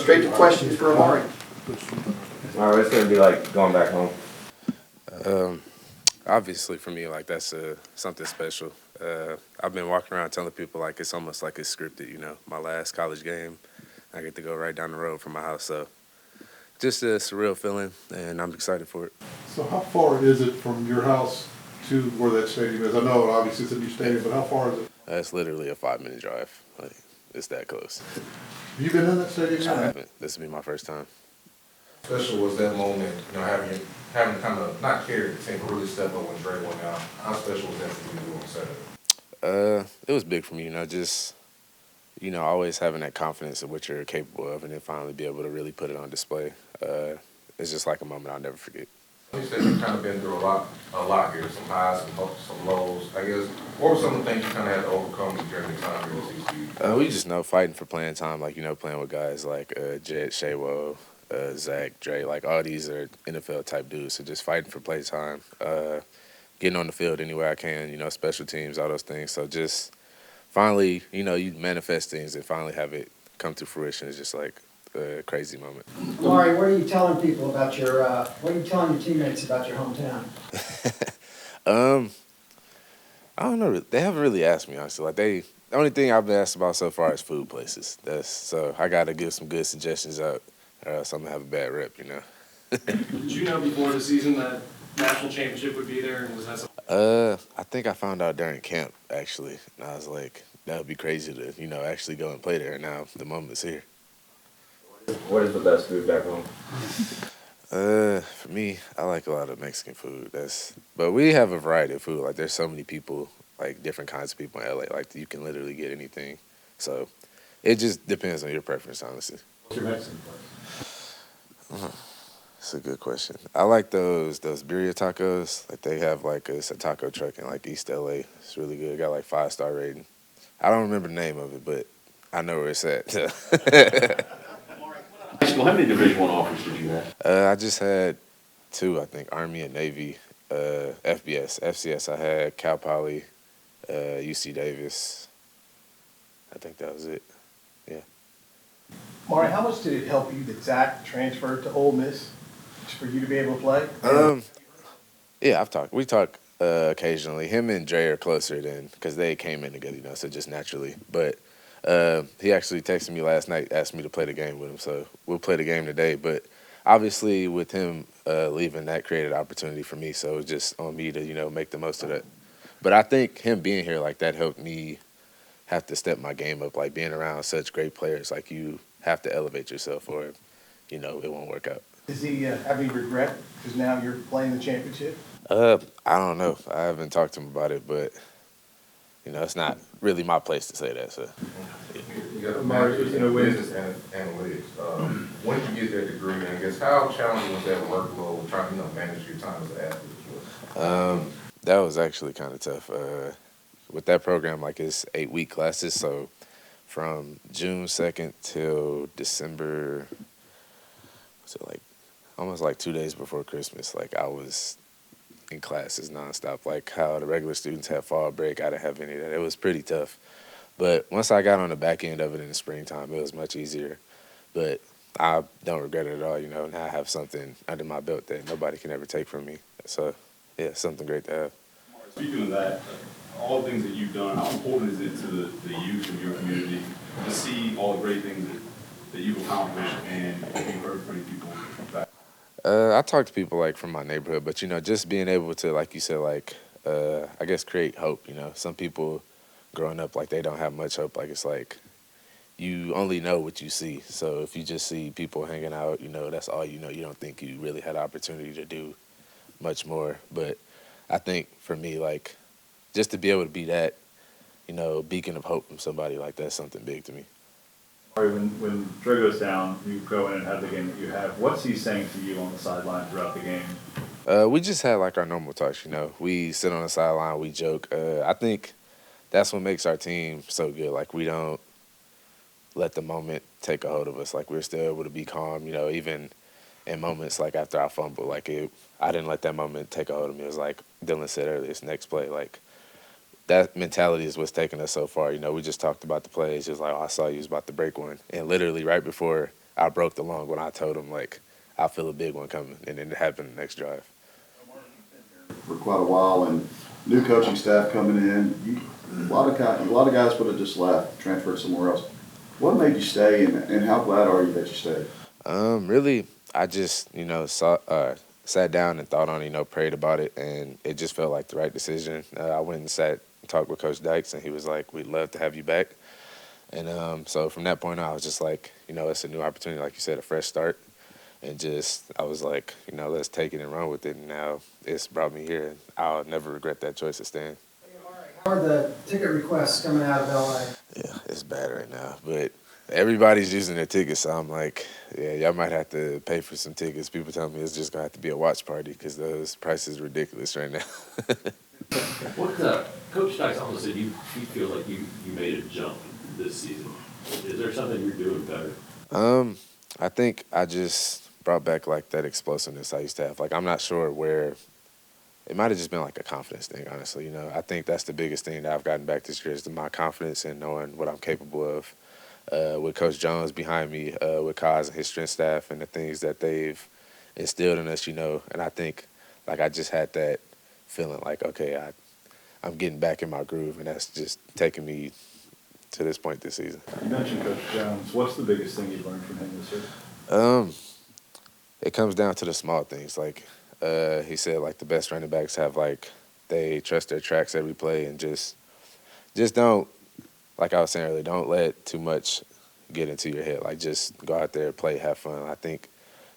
straight to questions for Emari. All right, it's gonna be like going back home. Obviously, for me, like that's something special. I've been walking around telling people like it's almost like it's scripted. You know, my last college game, I get to go right down the road from my house, so just a surreal feeling, and I'm excited for it. So how far is it from your house to where that stadium is? I know obviously it's a new stadium, but how far is it? It's literally a 5-minute drive. Like it's that close. Have you been in that stadium I yet? haven't. This will be my first time. Special was that moment, having to kind of not carry the team, but really step up when Dre went out. How special was that for you on Saturday? It was big for me, just always having that confidence of what you're capable of, and then finally be able to really put it on display. It's just like a moment I'll never forget. You said you've kind of been through a lot here, some highs, some lows. I guess, what were some of the things you kind of had to overcome during the time here at TCU? We just know fighting for playing time, playing with guys like Jet, Shaywo, Zach, Dre, like all these are NFL type dudes. So just fighting for play time, getting on the field any way I can, special teams, all those things. So just finally, you manifest things and finally have it come to fruition is just like a crazy moment. Emari, what are you telling people about what are you telling your teammates about your hometown? I don't know. They haven't really asked me, honestly. The only thing I've been asked about so far is food places. So I got to give some good suggestions out, or else I'm going to have a bad rep, Did you know before the season that national championship would be there, and was that something? I think I found out during camp, actually. And I was like, that would be crazy to, actually go and play there. And now the moment's here. What is the best food back home? For me, I like a lot of Mexican food. But we have a variety of food. Like there's so many people, like different kinds of people in LA. Like you can literally get anything. So it just depends on your preference, honestly. What's your Mexican place? That's a good question. I like those birria tacos. Like they have it's a taco truck in like East LA. It's really good. Got like 5-star rating. I don't remember the name of it, but I know where it's at. High school, how many Division I offers did you have? I just had 2, I think, Army and Navy. FBS, FCS I had, Cal Poly, UC Davis. I think that was it. Yeah. Mari, how much did it help you that Zach transferred to Ole Miss for you to be able to play? Yeah, we talk occasionally. Him and Dre are closer because they came in together, so just naturally. But he actually texted me last night, asked me to play the game with him, so we'll play the game today. But obviously with him leaving, that created opportunity for me, so it's just on me to, make the most of that. But I think him being here like that helped me have to step my game up, like being around such great players. Like you have to elevate yourself or, it won't work out. Does he have any regret because now you're playing the championship? I don't know. I haven't talked to him about it, but it's not really my place to say that. So, You got a master's in business and analytics. When did you get that degree? And I guess how challenging was that workload trying to manage your time as an athlete as well? that was actually kind of tough. With that program, it's 8-week classes, so from June 2nd till December, almost 2 days before Christmas, I was in classes nonstop. Like how the regular students have fall break, I didn't have any of that. It was pretty tough. But once I got on the back end of it in the springtime, it was much easier. But I don't regret it at all. Now I have something under my belt that nobody can ever take from me. So, yeah, something great to have. Speaking of that, all the things that you've done, how important is it to the youth of your community to see all the great things that you've accomplished and you've heard from people back? I talk to people from my neighborhood, but just being able to, like you said, I guess create hope. Some people growing up they don't have much hope. It's you only know what you see. So if you just see people hanging out, that's all you know. You don't think you really had the opportunity to do much more. But I think for me, just to be able to be that, beacon of hope from somebody, that's something big to me. When Dre goes down, you go in and have the game that you have. What's he saying to you on the sideline throughout the game? We just had our normal talks. We sit on the sideline, we joke. I think that's what makes our team so good. We don't let the moment take a hold of us. We're still able to be calm. Even in moments after I fumble, I didn't let that moment take a hold of me. It was like Dylan said earlier, it's next play. That mentality is what's taking us so far. We just talked about the plays. Just I saw you was about to break one. And literally right before I broke the long when I told him, like, I feel a big one coming, and then it happened the next drive. For quite a while, and new coaching staff coming in, a lot of guys would have just left, transferred somewhere else. What made you stay, and how glad are you that you stayed? Really, I just, sat down and thought on, prayed about it, and it just felt like the right decision. I went and talked with Coach Dykes, and he was like, "We'd love to have you back." And so from that point on, I was just like, it's a new opportunity, like you said, a fresh start. And I was like, let's take it and run with it. And now it's brought me here, and I'll never regret that choice of staying. How are the ticket requests coming out of LA? Yeah, it's bad right now, but everybody's using their tickets, so I'm like, yeah, y'all might have to pay for some tickets. People tell me it's just gonna have to be a watch party because those prices are ridiculous right now. Coach Dykes almost said you feel like you made a jump this season. Is there something you're doing better? I think I just brought back like that explosiveness I used to have. Like, I'm not sure where. It might have just been like a confidence thing, honestly. I think that's the biggest thing that I've gotten back this year is my confidence and knowing what I'm capable of. With Coach Jones behind me, with Kaz and his strength staff, and the things that they've instilled in us, and I think like I just had that feeling like, okay, I'm getting back in my groove, and that's just taking me to this point this season. You mentioned Coach Jones. What's the biggest thing you've learned from him this year? It comes down to the small things. Like he said, like the best running backs have like they trust their tracks every play and just don't, like I was saying earlier, don't let too much get into your head. Like just go out there, play, have fun. I think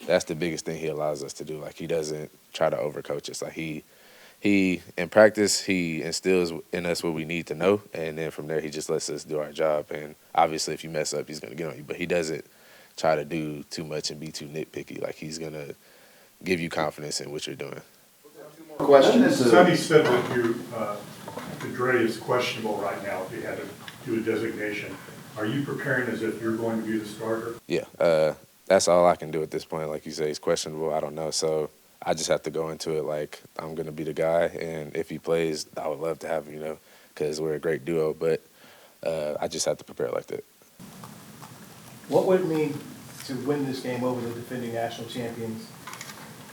that's the biggest thing he allows us to do. Like he doesn't try to overcoach us. Like he in practice he instills in us what we need to know, and then from there he just lets us do our job. And obviously if you mess up, he's gonna get on you, but he doesn't try to do too much and be too nitpicky. Like he's gonna give you confidence in what you're doing. Questions? Sonny said that the Dre is questionable right now if you had to do a designation. Are you preparing as if you're going to be the starter? Yeah, that's all I can do at this point. Like you say, he's questionable. I don't know. So I just have to go into it like I'm going to be the guy. And if he plays, I would love to have him, because we're a great duo. But I just have to prepare like that. What would it mean to win this game over the defending national champions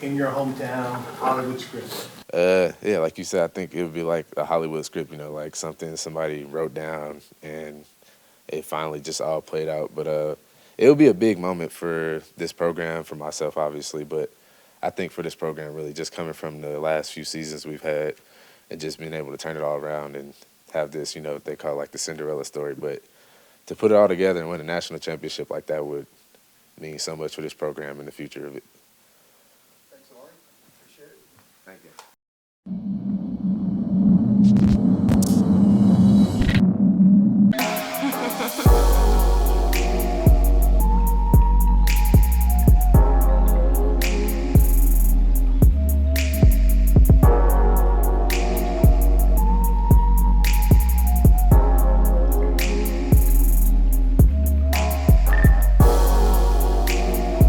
in your hometown, Hollywood script? Yeah, like you said, I think it would be like a Hollywood script, like something somebody wrote down and it finally just all played out. But it would be a big moment for this program, for myself, obviously. But I think for this program, really, just coming from the last few seasons we've had and just being able to turn it all around and have this, they call it like the Cinderella story. But to put it all together and win a national championship like that would mean so much for this program and the future of it. Thanks, Emari. Appreciate it. Thank you.